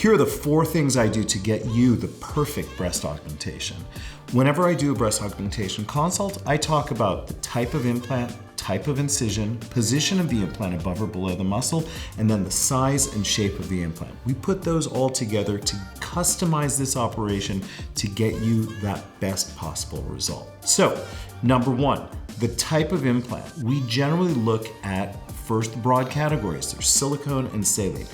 Here are the 4 things I do to get you the perfect breast augmentation. Whenever I do a breast augmentation consult, I talk about the type of implant, type of incision, position of the implant above or below the muscle, and then the size and shape of the implant. We put those all together to customize this operation to get you that best possible result. So, number 1, the type of implant. We generally look at first the broad categories. There's silicone and saline.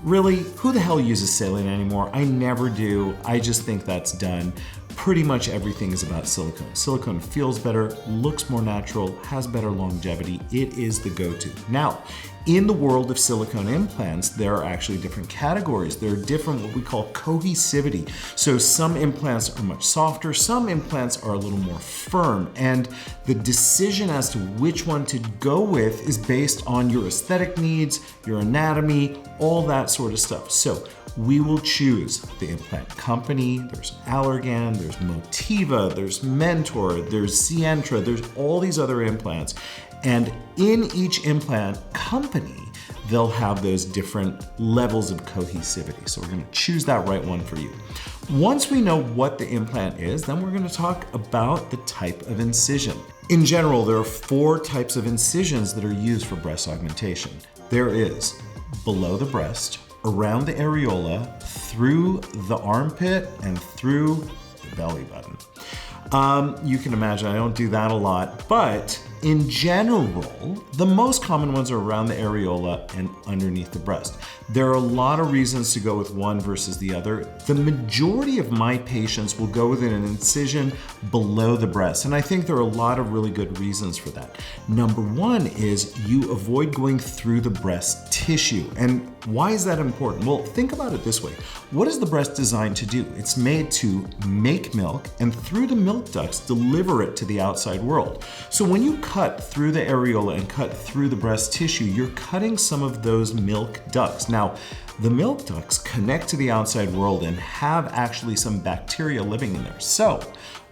Really, who the hell uses saline anymore? I never do. I just think that's done. Pretty much everything is about silicone. Silicone feels better, looks more natural, has better longevity. It is the go-to. Now, in the world of silicone implants, there are actually different categories. There are different, what we call cohesivity. So some implants are much softer, some implants are a little more firm, and the decision as to which one to go with is based on your aesthetic needs, your anatomy, all that sort of stuff. So we will choose the implant company. There's Allergan, there's Motiva, there's Mentor, there's Sientra, there's all these other implants. And in each implant company, they'll have those different levels of cohesivity. So we're gonna choose that right one for you. Once we know what the implant is, then we're gonna talk about the type of incision. In general, there are 4 types of incisions that are used for breast augmentation. There is below the breast, around the areola, through the armpit, and through the belly button. You can imagine I don't do that a lot, but in general, the most common ones are around the areola and underneath the breast. There are a lot of reasons to go with one versus the other. The majority of my patients will go with an incision below the breast, and I think there are a lot of really good reasons for that. Number 1 is you avoid going through the breast tissue. And why is that important? Well, think about it this way. What is the breast designed to do? It's made to make milk and through the milk ducts deliver it to the outside world. So when you cut through the areola and cut through the breast tissue, you're cutting some of those milk ducts. Now, the milk ducts connect to the outside world and have actually some bacteria living in there. So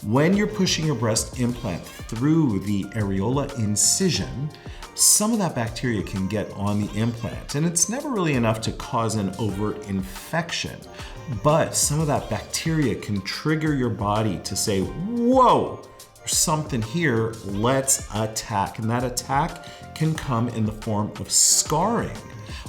when you're pushing your breast implant through the areola incision, some of that bacteria can get on the implant, and it's never really enough to cause an overt infection, but some of that bacteria can trigger your body to say, whoa, there's something here, let's attack. And that attack can come in the form of scarring,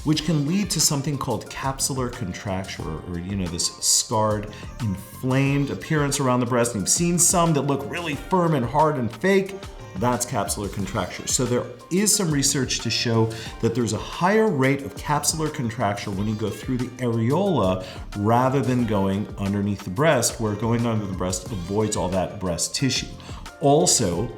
which can lead to something called capsular contracture, or this scarred, inflamed appearance around the breast. And you've seen some that look really firm and hard and fake. That's capsular contracture. So there is some research to show that there's a higher rate of capsular contracture when you go through the areola rather than going underneath the breast, where going under the breast avoids all that breast tissue. Also,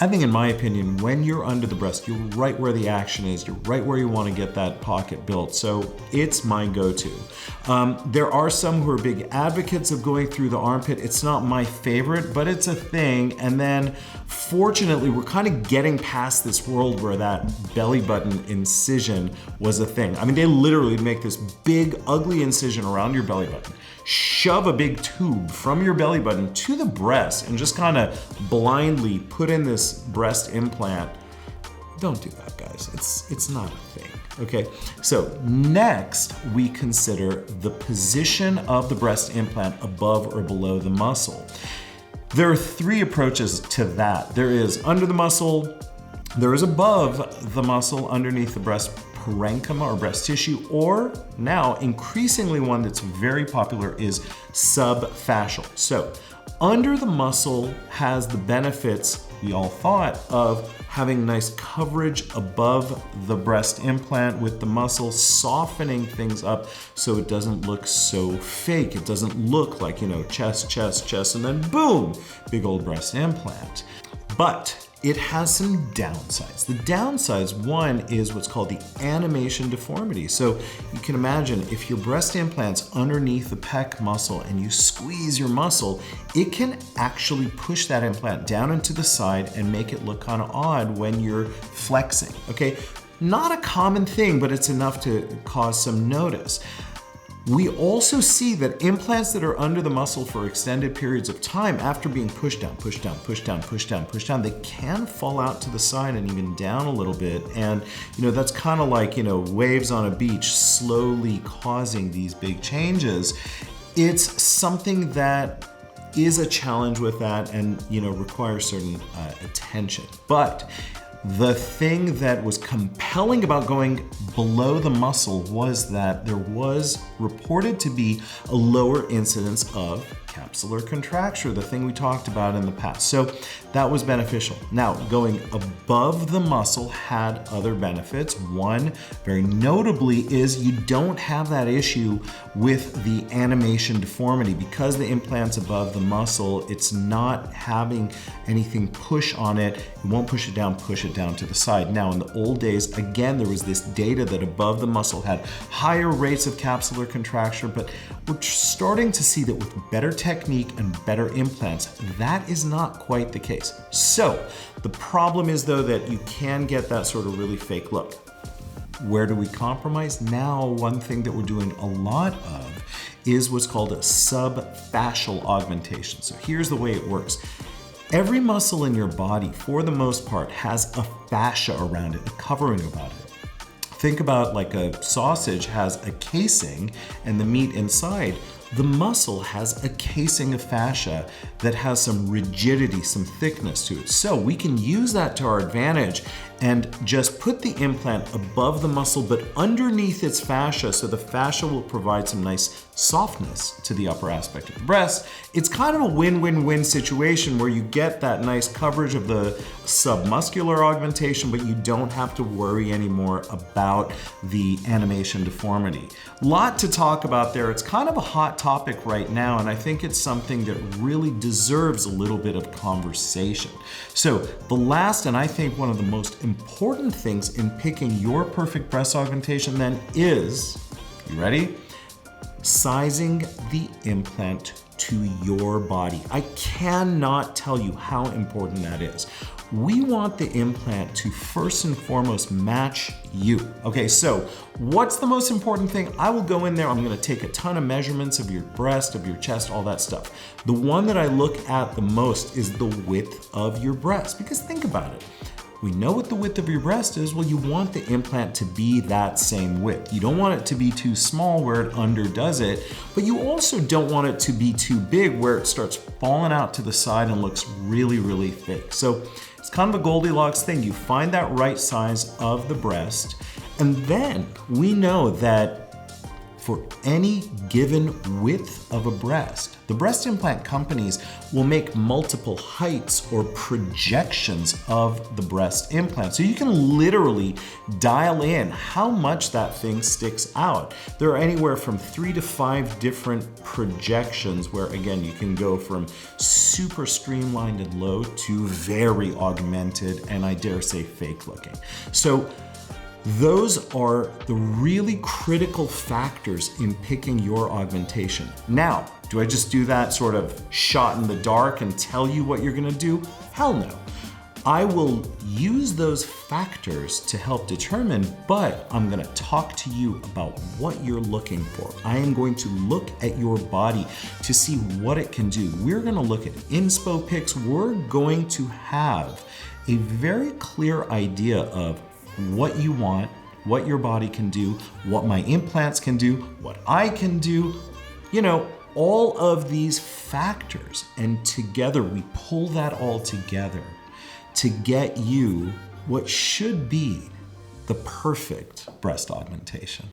I think in my opinion, when you're under the breast, you're right where the action is. You're right where you want to get that pocket built. So it's my go-to. There are some who are big advocates of going through the armpit. It's not my favorite, but it's a thing. And then fortunately, we're kind of getting past this world where that belly button incision was a thing. I mean, they literally make this big, ugly incision around your belly button, shove a big tube from your belly button to the breast, and just kind of blindly put in this breast implant. Don't do that, guys. It's not a thing. Okay, so next we consider the position of the breast implant above or below the muscle. There are 3 approaches to that. There is under the muscle, there is above the muscle underneath the breast parenchyma or breast tissue, or now increasingly one that's very popular is subfascial. So under the muscle has the benefits we all thought of having nice coverage above the breast implant with the muscle, softening things up so it doesn't look so fake. It doesn't look like, chest, chest, chest, and then boom, big old breast implant. But it has some downsides. The downsides, one is what's called the animation deformity. So you can imagine if your breast implant's underneath the pec muscle and you squeeze your muscle, it can actually push that implant down into the side and make it look kind of odd when you're flexing, okay? Not a common thing, but it's enough to cause some notice. We also see that implants that are under the muscle for extended periods of time, after being pushed down, pushed down, pushed down, pushed down, pushed down, they can fall out to the side and even down a little bit. And that's kind of like, waves on a beach slowly causing these big changes. It's something that is a challenge with that and, requires certain attention. But the thing that was compelling about going below the muscle was that there was reported to be a lower incidence of capsular contracture, the thing we talked about in the past. So that was beneficial. Now, going above the muscle had other benefits. One, very notably, is you don't have that issue with the animation deformity. Because the implant's above the muscle, it's not having anything push on it. It won't push it down to the side. Now, in the old days, again, there was this data that above the muscle had higher rates of capsular contracture, but we're starting to see that with better technique and better implants, that is not quite the case. So the problem is, though, that you can get that sort of really fake look. Where do we compromise? Now, one thing that we're doing a lot of is what's called a subfascial augmentation. So here's the way it works. Every muscle in your body, for the most part, has a fascia around it, a covering about it. Think about like a sausage has a casing and the meat inside. The muscle has a casing of fascia that has some rigidity, some thickness to it. So we can use that to our advantage and just put the implant above the muscle but underneath its fascia, so the fascia will provide some nice softness to the upper aspect of the breast. It's kind of a win-win-win situation where you get that nice coverage of the submuscular augmentation, but you don't have to worry anymore about the animation deformity. Lot to talk about there. It's kind of a hot topic right now, and I think it's something that really deserves a little bit of conversation. So the last, and I think one of the most important things in picking your perfect breast augmentation then is, you ready? Sizing the implant to your body. I cannot tell you how important that is. We want the implant to first and foremost match you. Okay, so what's the most important thing? I will go in there, I'm gonna take a ton of measurements of your breast, of your chest, all that stuff. The one that I look at the most is the width of your breast, because think about it. We know what the width of your breast is. Well, you want the implant to be that same width. You don't want it to be too small where it underdoes it, but you also don't want it to be too big where it starts falling out to the side and looks really, really fake. So it's kind of a Goldilocks thing. You find that right size of the breast, and then we know that for any given width of a breast, the breast implant companies will make multiple heights or projections of the breast implant. So you can literally dial in how much that thing sticks out. There are anywhere from 3 to 5 different projections where, again, you can go from super streamlined and low to very augmented and, I dare say, fake looking. So those are the really critical factors in picking your augmentation. Now, do I just do that sort of shot in the dark and tell you what you're gonna do? Hell no. I will use those factors to help determine, but I'm gonna talk to you about what you're looking for. I am going to look at your body to see what it can do. We're gonna look at inspo pics. We're going to have a very clear idea of what you want, what your body can do, what my implants can do, what I can do, all of these factors. And together we pull that all together to get you what should be the perfect breast augmentation.